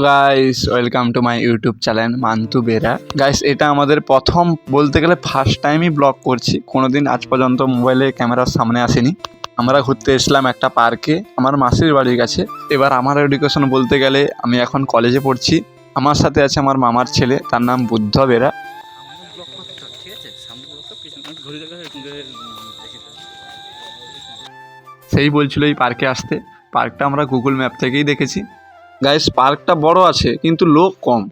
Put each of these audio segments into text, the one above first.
Guys, welcome to my YouTube channel Mantu Bera. Guys, এটা আমাদের প্রথম বলতে গেলে ফার্স্ট টাইমই ব্লগ করছি। কোনোদিন আজ পর্যন্ত মোবাইলে ক্যামেরার সামনে আসেনি। আমরা ঘুরতে এসলাম একটা পার্কে আমার মাসির বাড়ির কাছে। এবার আমার এডুকেশন বলতে গেলে আমি এখন কলেজে পড়ছি। আমার সাথে আছে আমার মামার ছেলে, তার নাম বুদ্ধ বেরা। সেই বলছিল এই পার্কে আসতে। পার্কটা আমরা গুগল ম্যাপ থেকেই দেখেছি। গাইস, পার্কটা বড় আছে কিন্তু লোক কম।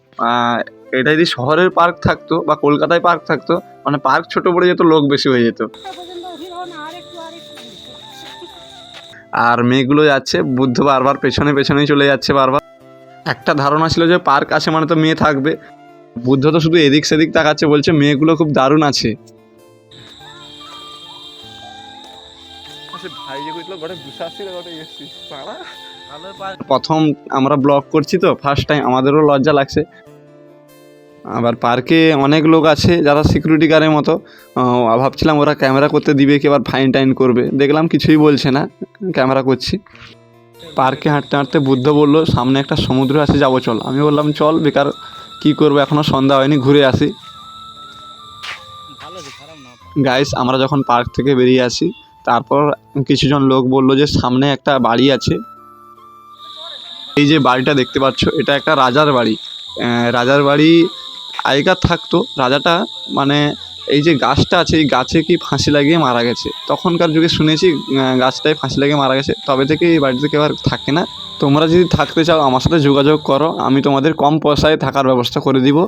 এটা যদি শহরের পার্ক থাকতো বা কলকাতায় পার্ক থাকতো, মানে পার্ক ছোট পড়ে যেত, লোক বেশি হয়ে যেত। আর মেয়েগুলো যাচ্ছে, বুদ্ধ বারবার পেছনে পেছনেই চলে যাচ্ছে বারবার। একটা ধারণা ছিল যে পার্ক আছে মানে তো মেয়ে থাকবে। বুদ্ধ তো শুধু এদিক সেদিক তাকাচ্ছে, বলছে মেয়েগুলো খুব দারুণ আছে। প্রথম আমরা ব্লগ করছি তো ফার্স্ট টাইম, আমাদেরও লজ্জা লাগছে। আবার পার্কে অনেক লোক আছে যারা সিকিউরিটি গার্ডের মতো। ভাবছিলাম ওরা ক্যামেরা করতে দিবে কি আবার ফাইন টাইন করবে, দেখলাম কিছুই বলছে না, ক্যামেরা করছি। পার্কে হাঁটতে হাঁটতে বুদ্ধ বলল সামনে একটা সমুদ্র আছে, যাবো চল। আমি বললাম চল, বেকার কী করবো, এখনও সন্ধ্যা হয়নি, ঘুরে আসি। গাইস, আমরা যখন পার্ক থেকে বেরিয়ে আসি, তারপর কিছুজন লোক বললো যে সামনে একটা বাড়ি আছে। এই যে বাড়িটা দেখতে পাচ্ছ, এটা একটা রাজার বাড়ি। রাজার বাড়ি আগেকার থাকতো। রাজাটা মানে এই যে গাছটা আছে, এই গাছে কি ফাঁসি লাগিয়ে মারা গেছে। তখনকার যুগে শুনেছি গাছটায় ফাঁসি লাগিয়ে মারা গেছে, তবে থেকে এই বাড়িতে কেউ আর থাকে না। তোমরা যদি থাকতে চাও আমার সাথে যোগাযোগ করো, আমি তোমাদের কম পয়সায় থাকার ব্যবস্থা করে দিব।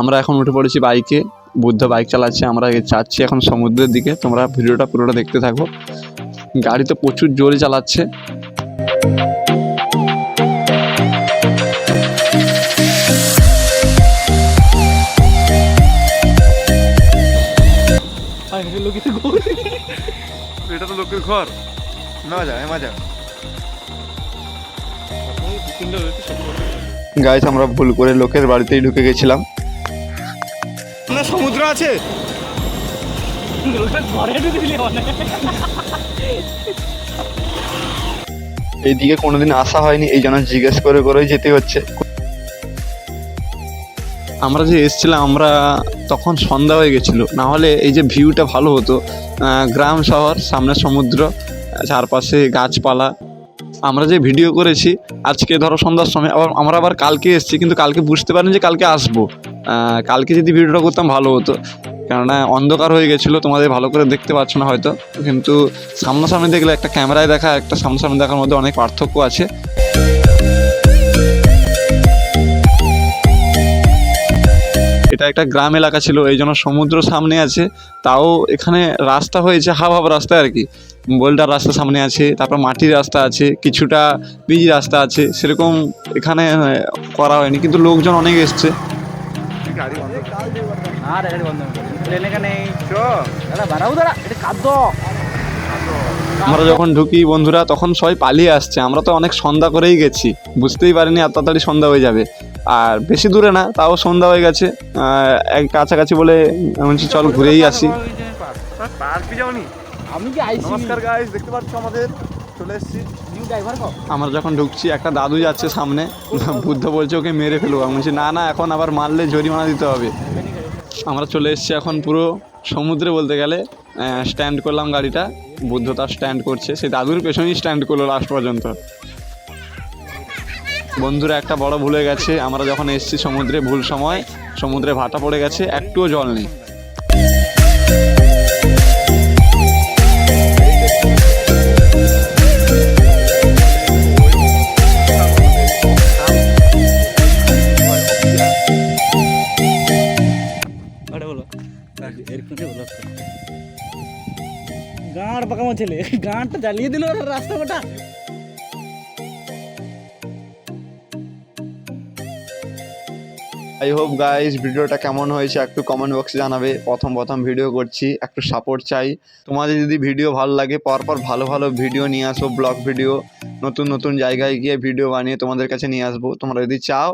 আমরা এখন উঠে পড়েছি বাইকে, বুদ্ধ বাইক চালাচ্ছে, আমরা যাচ্ছি এখন সমুদ্রের দিকে। তোমরা ভিডিওটা পুরোটা দেখতে থাকো। গাড়ি তো প্রচুর জোরে চালাচ্ছে। এটা তো লোকের ঘর, মজা মজা। গাইস, আমরা ভুল করে লোকের বাড়িতেই ঢুকে গেছিলাম। সমুদ্র আছে। এইদিকে কোনোদিন আসা হয়নি, এই জন্য জিজ্ঞেস করে করেই যেতে হচ্ছে। আমরা যে এসেছিলাম, আমরা তখন সন্ধ্যা হয়ে গেছিলো, না হলে এই যে ভিউটা ভালো হতো। গ্রাম শহর, সামনে সমুদ্র, চারপাশে গাছপালা। আমরা যে ভিডিও করেছি আজকে ধরো সন্ধ্যার সময়, আমরা আবার কালকে এসেছি, কিন্তু কালকে বুঝতে পারিনি যে কালকে আসবো। কালকে যদি ভিডিওটা করতাম ভালো হতো, কেননা অন্ধকার হয়ে গেছিলো, তোমাদের ভালো করে দেখতে পাচ্ছ না হয়তো। কিন্তু সামনাসামনি দেখলে, একটা ক্যামেরায় দেখা একটা সামনাসামনি দেখার মধ্যে অনেক পার্থক্য আছে। এটা একটা গ্রাম এলাকা ছিল, এই জন্য সমুদ্র সামনে আছে। তাও এখানে রাস্তা হয়েছে হাফ হাফ রাস্তা আর কি। বোল্ডার রাস্তা সামনে আছে, তারপর মাটির রাস্তা আছে, কিছুটা পিচ রাস্তা আছে, সেরকম এখানে করা হয়নি, কিন্তু লোকজন অনেক এসছে। আমরা যখন ঢুকি বন্ধুরা, তখন সবাই পালিয়ে আসছে। আমরা তো অনেক সন্ধ্যা করেই গেছি, বুঝতেই পারিনি এত তাড়াতাড়ি সন্ধ্যা হয়ে যাবে। আর বেশি দূরে না, তাও সন্ধ্যা হয়ে গেছে। এক কাছাকাছি বলে বলছি চল ঘুরেই আসি। নমস্কার গাইস, দেখতে পাচ্ছ আমাদের চলে এসেছি। আমরা যখন ঢুকছি, একটা দাদু যাচ্ছে সামনে, বুদ্ধ বলছে ওকে মেরে ফেলবো। আমি বলছি না না, এখন আবার মারলে জরিমানা দিতে হবে। আমরা চলে এসেছি এখন পুরো সমুদ্রে বলতে গেলে। স্ট্যান্ড করলাম গাড়িটা, বুদ্ধ তার স্ট্যান্ড করছে, সেই দাদুর পেছনেই স্ট্যান্ড করলো লাস্ট পর্যন্ত। বন্ধুরা একটা বড় ভুলে গেছে, আমরা যখন এসেছি সমুদ্রে, ভুল সময় সমুদ্রে ভাটা পড়ে গেছে, একটুও জল নেই। গাঁড় পাকামো ছেলে, গাঁটটা জ্বালিয়ে দিল রাস্তা গোটা। আই হোপ গাইস, ভিডিওটা কেমন হয়েছে একটু কমেন্ট বক্সে জানাবে। প্রথম ভিডিও করছি, একটু সাপোর্ট চাই তোমাদের। যদি ভিডিও ভালো লাগে, পরপর ভালো ভালো ভিডিও নিয়ে আসবো, ব্লগ ভিডিও, নতুন নতুন জায়গায় গিয়ে ভিডিও বানিয়ে তোমাদের কাছে নিয়ে আসবো। তোমরা যদি চাও